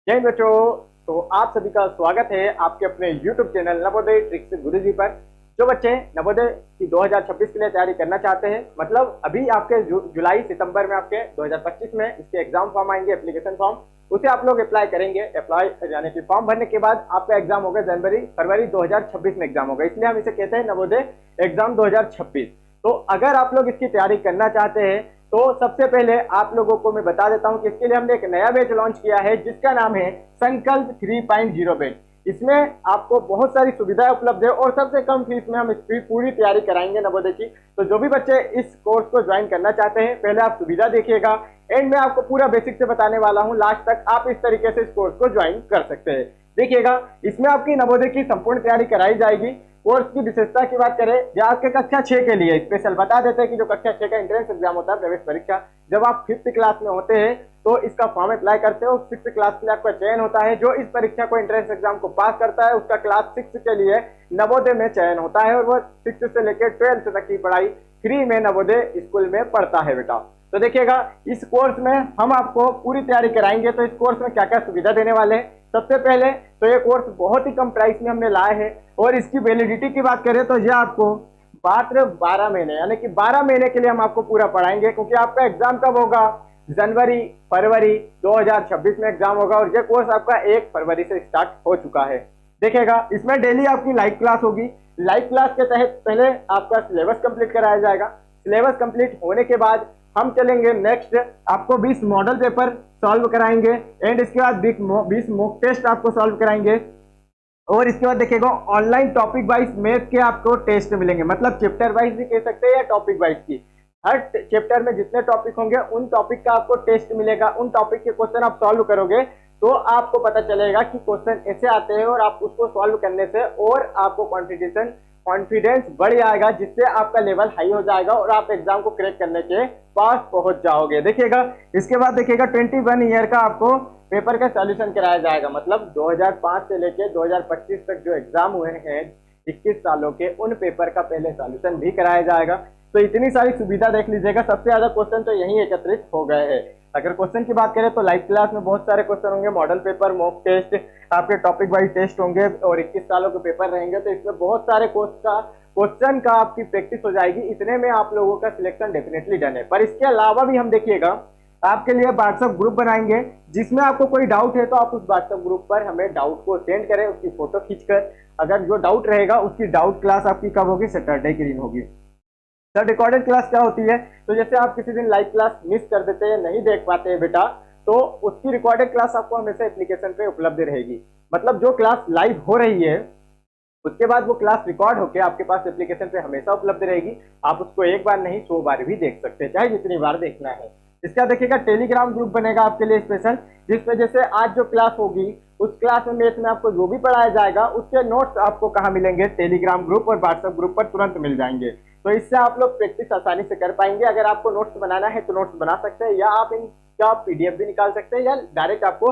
जय हिंद बच्चों। तो आप सभी का स्वागत है आपके अपने YouTube चैनल नवोदय ट्रिक्स गुरुजी पर। जो बच्चे नवोदय की 2026 के लिए तैयारी करना चाहते हैं, मतलब अभी आपके जुलाई सितंबर में आपके 2025 में इसके एग्जाम फॉर्म आएंगे, एप्लीकेशन फॉर्म, उसे आप लोग अप्लाई करेंगे। अप्लाई यानी कि फॉर्म भरने के बाद आपका एग्जाम होगा जनवरी फरवरी 2026 में एग्जाम होगा, इसलिए हम इसे कहते हैं नवोदय एग्जाम 2026। तो अगर आप लोग इसकी तैयारी करना चाहते हैं तो सबसे पहले आप लोगों को मैं बता देता हूं कि इसके लिए हमने एक नया बैच लॉन्च किया है जिसका नाम है संकल्प 3.0 बैच। इसमें आपको बहुत सारी सुविधाएं उपलब्ध है और सबसे कम फीस में हम इसकी पूरी तैयारी कराएंगे नवोदय की। तो जो भी बच्चे इस कोर्स को ज्वाइन करना चाहते हैं, पहले आप सुविधा देखिएगा, एंड में आपको पूरा बेसिक से बताने वाला हूं, लास्ट तक आप इस तरीके से इस कोर्स को ज्वाइन कर सकते हैं। देखिएगा, इसमें आपकी नवोदय की संपूर्ण तैयारी कराई जाएगी। कोर्स की विशेषता की बात करें, जो आपके कक्षा 6 के लिए स्पेशल बता देते हैं कि जो कक्षा 6 का एंट्रेंस एग्जाम होता है, प्रवेश परीक्षा, जब आप 5th क्लास में होते हैं तो इसका फॉर्म अप्लाई करते हो, 6th क्लास के लिए आपका चयन होता है। जो इस परीक्षा को एंट्रेंस एग्जाम को पास करता है उसका क्लास 6 के लिए नवोदय में चयन होता है और वह 6 से लेकर 12th तक की पढ़ाई फ्री में नवोदय स्कूल में पढ़ता है बेटा। तो देखिएगा, इस कोर्स में हम आपको पूरी तैयारी कराएंगे। तो इस कोर्स में क्या क्या सुविधा देने वाले हैं, सबसे पहले तो ये कोर्स बहुत ही कम प्राइस में हमने लाए हैं और इसकी वैलिडिटी की बात करें तो ये आपको मात्र 12 महीने यानी कि 12 महीने के लिए हम आपको पूरा पढ़ाएंगे, क्योंकि आपका एग्जाम कब होगा, जनवरी फरवरी 2026 में एग्जाम होगा और ये कोर्स आपका 1 फरवरी से स्टार्ट हो चुका है। देखिएगा, इसमें डेली आपकी लाइव क्लास होगी। लाइव क्लास के तहत पहले आपका सिलेबस कंप्लीट कराया जाएगा। सिलेबस कंप्लीट होने के बाद हम चलेंगे नेक्स्ट, आपको 20 मॉडल पेपर सॉल्व कराएंगे एंड इसके बाद 20 मॉक टेस्ट आपको सॉल्व कराएंगे और इसके बाद देखिएगा ऑनलाइन टॉपिक वाइज मैथ के आपको टेस्ट मिलेंगे, मतलब चैप्टर वाइज भी कह सकते हैं या टॉपिक वाइज की। हर चैप्टर में जितने टॉपिक होंगे उन टॉपिक का आपको टेस्ट मिलेगा, उन टॉपिक के क्वेश्चन आप सॉल्व करोगे तो आपको पता चलेगा कि क्वेश्चन ऐसे आते हैं और आप उसको सॉल्व करने से और आपको कॉन्फिडेंस बढ़ जाएगा, जिससे आपका लेवल हाई हो जाएगा और आप एग्जाम को क्रैक करने के पास पहुंच जाओगे। देखिएगा, इसके बाद देखिएगा 21 ईयर का आपको पेपर का सॉल्यूशन कराया जाएगा, मतलब 2005 से लेके 2025 तक जो एग्जाम हुए हैं 21 सालों के, उन पेपर का पहले सॉल्यूशन भी कराया जाएगा। तो इतनी सारी सुविधा देख लीजिएगा, सबसे ज्यादा क्वेश्चन तो यही एकत्रित हो गए हैं। अगर क्वेश्चन की बात करें तो लाइव क्लास में बहुत सारे क्वेश्चन होंगे, मॉडल पेपर, मॉक टेस्ट, आपके टॉपिक वाइज टेस्ट होंगे और 21 सालों के पेपर रहेंगे। तो इसमें बहुत सारे क्वेश्चन का आपकी प्रैक्टिस हो जाएगी। इतने में आप लोगों का सिलेक्शन डेफिनेटली डन है। पर इसके अलावा भी हम देखिएगा आपके लिए व्हाट्सएप ग्रुप बनाएंगे, जिसमें आपको कोई डाउट है तो आप उस व्हाट्सएप ग्रुप पर हमें डाउट को सेंड करें, उसकी फोटो खींचकर। अगर जो डाउट रहेगा उसकी डाउट क्लास आपकी कब होगी, सैटरडे के दिन होगी। सर रिकॉर्डेड क्लास क्या होती है, तो जैसे आप किसी दिन लाइव क्लास मिस कर देते हैं, नहीं देख पाते हैं बेटा, तो उसकी रिकॉर्डेड क्लास आपको हमेशा एप्लीकेशन पे उपलब्ध रहेगी। मतलब जो क्लास लाइव हो रही है उसके बाद वो क्लास रिकॉर्ड होकर आपके पास एप्लीकेशन पे हमेशा उपलब्ध रहेगी। आप उसको एक बार नहीं 100 बार भी देख सकते हैं, चाहे जितनी बार देखना है। इसका देखिएगा टेलीग्राम ग्रुप बनेगा आपके लिए स्पेशल, जिसमें जैसे आज जो क्लास होगी उस क्लास में मैथ में आपको जो भी पढ़ाया जाएगा उसके नोट्स आपको कहाँ मिलेंगे, टेलीग्राम ग्रुप और व्हाट्सएप ग्रुप पर तुरंत मिल जाएंगे। तो इससे आप लोग प्रैक्टिस आसानी से कर पाएंगे। अगर आपको नोट्स बनाना है तो नोट्स बना सकते हैं, या आप इनका पीडीएफ भी निकाल सकते हैं, या डायरेक्ट आपको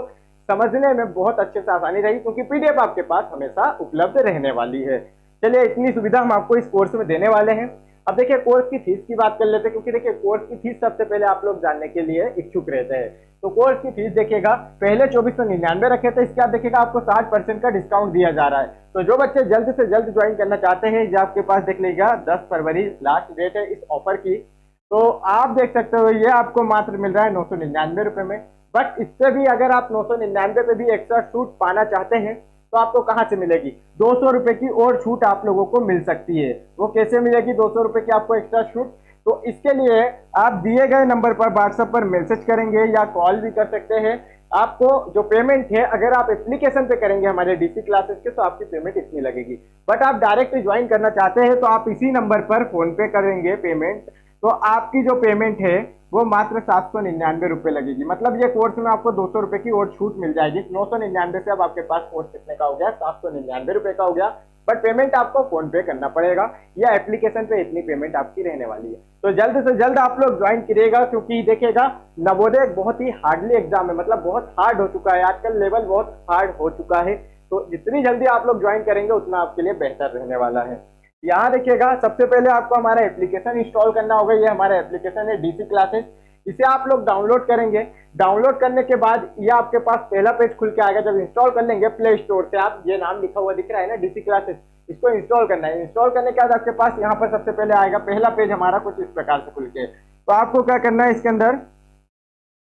समझने में बहुत अच्छे से आसानी रहेगी, क्योंकि पीडीएफ आपके पास हमेशा उपलब्ध रहने वाली है। चलिए, इतनी सुविधा हम आपको इस कोर्स में देने वाले हैं। अब देखिए कोर्स की फीस की बात कर लेते हैं, क्योंकि देखिए कोर्स की फीस सबसे पहले आप लोग जानने के लिए इच्छुक रहते हैं। तो कोर्स की फीस देखिएगा, पहले 2499 रखे थे, इसके बाद देखिएगा आपको 60% का डिस्काउंट दिया जा रहा है। तो जो बच्चे जल्द से जल्द ज्वाइन करना चाहते हैं, जो आपके पास देख लीजिएगा 10 फरवरी लास्ट डेट है इस ऑफर की, तो आप देख सकते हो ये आपको मात्र मिल रहा है 999 रुपए में। बट इससे भी अगर आप 999 पे भी एक्स्ट्रा छूट पाना चाहते हैं तो आपको कहां से मिलेगी, 200 रुपए की और छूट आप लोगों को मिल सकती है। वो कैसे मिलेगी 200 रुपए की आपको एक्स्ट्रा छूट, तो इसके लिए आप दिए गए नंबर पर व्हाट्सएप पर मैसेज करेंगे या कॉल भी कर सकते हैं। आपको जो पेमेंट है, अगर आप एप्लीकेशन पे करेंगे हमारे डीसी क्लासेस के, तो आपकी पेमेंट इतनी लगेगी। बट आप डायरेक्ट ज्वाइन करना चाहते हैं तो आप इसी नंबर पर फोन पे करेंगे पेमेंट, तो आपकी जो पेमेंट है वो मात्र 799 रुपए लगेगी। मतलब ये कोर्स में आपको 200 रुपए की और छूट मिल जाएगी। 999 से अब आपके पास कोर्स कितने का हो गया, 799 रुपए का हो गया। बट पेमेंट आपको फोन पे करना पड़ेगा या एप्लीकेशन पे इतनी पेमेंट आपकी रहने वाली है। तो जल्द से जल्द आप लोग ज्वाइन करिएगा, क्योंकि देखिएगा नवोदय एक बहुत ही हार्डली एग्जाम है, मतलब बहुत हार्ड हो चुका है आजकल, लेवल बहुत हार्ड हो चुका है। तो जितनी जल्दी आप लोग ज्वाइन करेंगे उतना आपके लिए बेहतर रहने वाला है। यहाँ देखिएगा, सबसे पहले आपको हमारा एप्लीकेशन इंस्टॉल करना होगा। ये हमारा एप्लीकेशन है डीसी क्लासेस। इसे आप लोग डाउनलोड करेंगे। डाउनलोड करने के बाद ये आपके पास पहला पेज खुल के आएगा। जब इंस्टॉल कर लेंगे प्ले स्टोर से, आप ये नाम लिखा हुआ दिख रहा है ना DC क्लासेस, इसको इंस्टॉल करना है। इंस्टॉल करने के बाद आपके पास यहाँ पर सबसे पहले आएगा पहला पेज हमारा कुछ इस प्रकार से खुल के। तो आपको क्या करना है, इसके अंदर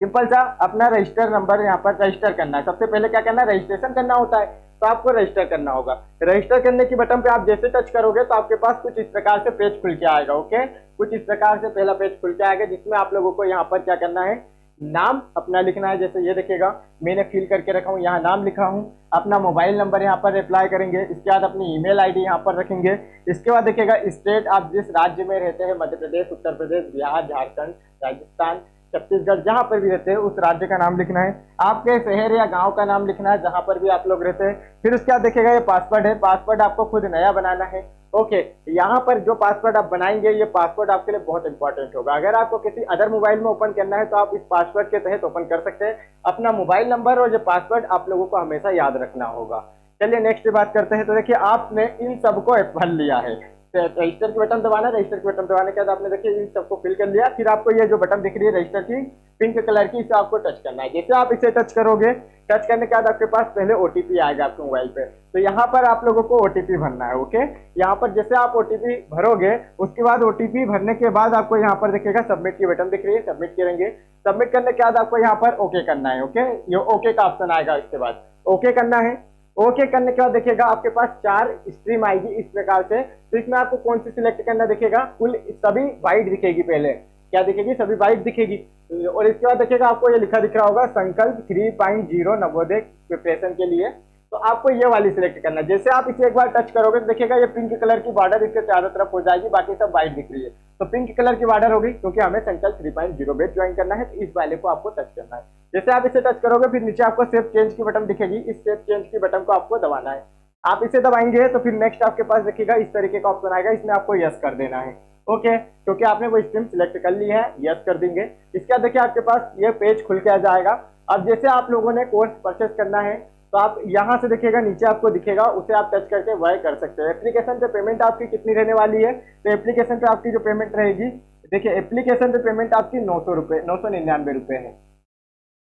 सिंपल सा अपना रजिस्टर नंबर यहाँ पर रजिस्टर करना है। सबसे पहले क्या करना है, रजिस्ट्रेशन करना होता है, तो आपको रजिस्टर करना होगा। रजिस्टर करने की बटन पे आप जैसे टच करोगे तो आपके पास कुछ इस प्रकार से पेज खुल के आएगा। ओके, कुछ इस प्रकार से पहला पेज खुल के आएगा, जिसमें आप लोगों को यहाँ पर क्या करना है, नाम अपना लिखना है। जैसे ये देखिएगा मैंने फिल करके रखा हूँ, यहाँ नाम लिखा हूँ। अपना मोबाइल नंबर यहाँ पर अप्लाई करेंगे। इसके बाद अपनी ईमेल आईडी यहाँ पर रखेंगे। इसके बाद देखिएगा स्टेट, आप जिस राज्य में रहते हैं, मध्य प्रदेश, उत्तर प्रदेश, बिहार, झारखंड, राजस्थान, छत्तीसगढ़, जहां पर भी रहते हैं उस राज्य का नाम लिखना है। आपके शहर या गांव का नाम लिखना है जहां पर भी आप लोग रहते हैं। फिर उसके बाद देखिएगा ये पासवर्ड है, पासवर्ड आपको खुद नया बनाना है। ओके, यहाँ पर जो पासवर्ड आप बनाएंगे ये पासवर्ड आपके लिए बहुत इंपॉर्टेंट होगा। अगर आपको किसी अदर मोबाइल में ओपन करना है तो आप इस पासवर्ड के तहत ओपन कर सकते हैं। अपना मोबाइल नंबर और जो पासवर्ड आप लोगों को हमेशा याद रखना होगा। चलिए नेक्स्ट बात करते हैं। तो देखिए आपने इन सबको भर लिया है। रजिस्टर की बटन दबाना, रजिस्टर की बटन दबाने के बाद आपने देखिए इन सबको फिल कर लिया। फिर आपको ये जो बटन दिख रही है रजिस्टर की, पिंक कलर की, इसे आपको टच करना है। जैसे आप इसे टच करोगे, टच करने के बाद आपके पास पहले OTP आएगा आपके मोबाइल पे। तो यहाँ पर आप लोगों को OTP भरना है। ओके, यहाँ पर जैसे आप OTP भरोगे, उसके बाद OTP भरने के बाद आपको यहाँ पर देखिएगा सबमिट की बटन दिख रही है, सबमिट करेंगे। सबमिट करने के बाद आपको यहाँ पर ओके करना है। ओके, ये ओके का ऑप्शन आएगा, इसके बाद ओके करना है। ओके करने के बाद देखिएगा आपके पास 4 स्ट्रीम आएगी इस प्रकार से। तो इसमें आपको कौन सी सिलेक्ट करना दिखेगा, कुल सभी वाइट दिखेगी। पहले क्या दिखेगी, सभी वाइट दिखेगी। और इसके बाद देखिएगा आपको ये लिखा दिख रहा होगा संकल्प 3.0 नवोदय प्रिपरेशन के लिए। तो आपको ये वाली सिलेक्ट करना है। जैसे आप इसे एक बार टच करोगे तो देखिएगा ये पिंक कलर की बॉर्डर इसके चारों तरफ हो जाएगी, बाकी सब व्हाइट दिख रही है। तो पिंक कलर की बॉर्डर होगी क्योंकि हमें संकल्प 3.0 बैच ज्वाइन करना है, तो इस वाले को आपको टच करना है। जैसे आप इसे टच करोगे फिर नीचे आपको सेव चेंज की बटन दिखेगी, इस सेव चेंज की बटन को आपको दबाना है। आप इसे दबाएंगे तो फिर नेक्स्ट आपके पास देखिएगा इस तरीके का ऑप्शन आएगा, इसमें आपको यस कर देना है। ओके, क्योंकि आपने वो स्ट्रीम सिलेक्ट कर ली है, यस कर देंगे। इसके बाद देखिए आपके पास ये पेज खुल के आ जाएगा। अब जैसे आप लोगों ने कोर्स परचेस करना है तो आप यहाँ से देखिएगा नीचे आपको दिखेगा, उसे आप टच करके वह कर सकते हैं। एप्लीकेशन पे पेमेंट आपकी कितनी रहने वाली है, तो एप्लीकेशन पे आपकी जो पेमेंट रहेगी, देखिए एप्लीकेशन पे पेमेंट आपकी 999 रुपए है।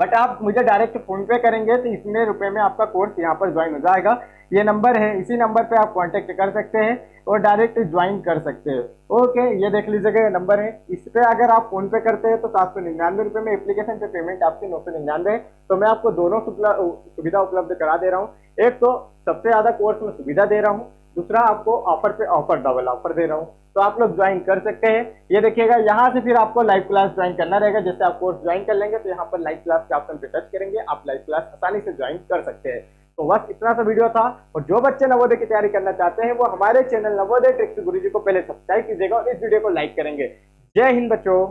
बट आप मुझे डायरेक्ट फोन पे करेंगे तो इतने रुपए में आपका कोर्स यहाँ पर ज्वाइन हो जाएगा। ये नंबर है, इसी नंबर पे आप कांटेक्ट कर सकते हैं और डायरेक्ट ज्वाइन कर सकते हैं। ओके, ये देख लीजिएगा ये नंबर है। इस पे अगर आप फोन पे करते हैं तो 799 रुपए में, एप्लीकेशन पे पेमेंट आपकी 999 है। तो मैं आपको दोनों सुविधा उपलब्ध करा दे रहा हूँ। एक तो सबसे ज्यादा कोर्स में सुविधा दे रहा हूँ, दूसरा आपको ऑफर पे ऑफर, डबल ऑफर दे रहा हूँ। तो आप लोग ज्वाइन कर सकते हैं। ये देखिएगा यहाँ से फिर आपको लाइव क्लास ज्वाइन करना रहेगा। जैसे आप कोर्स ज्वाइन कर लेंगे तो यहाँ पर लाइव क्लास के ऑप्शन पे टच करेंगे, आप लाइव क्लास आसानी से ज्वाइन कर सकते हैं। तो बस इतना सा वीडियो था। और जो बच्चे नवोदय की तैयारी करना चाहते हैं वो हमारे चैनल नवोदय ट्रिक्स गुरुजी को पहले सब्सक्राइब कीजिएगा और इस वीडियो को लाइक करेंगे। जय हिंद बच्चों।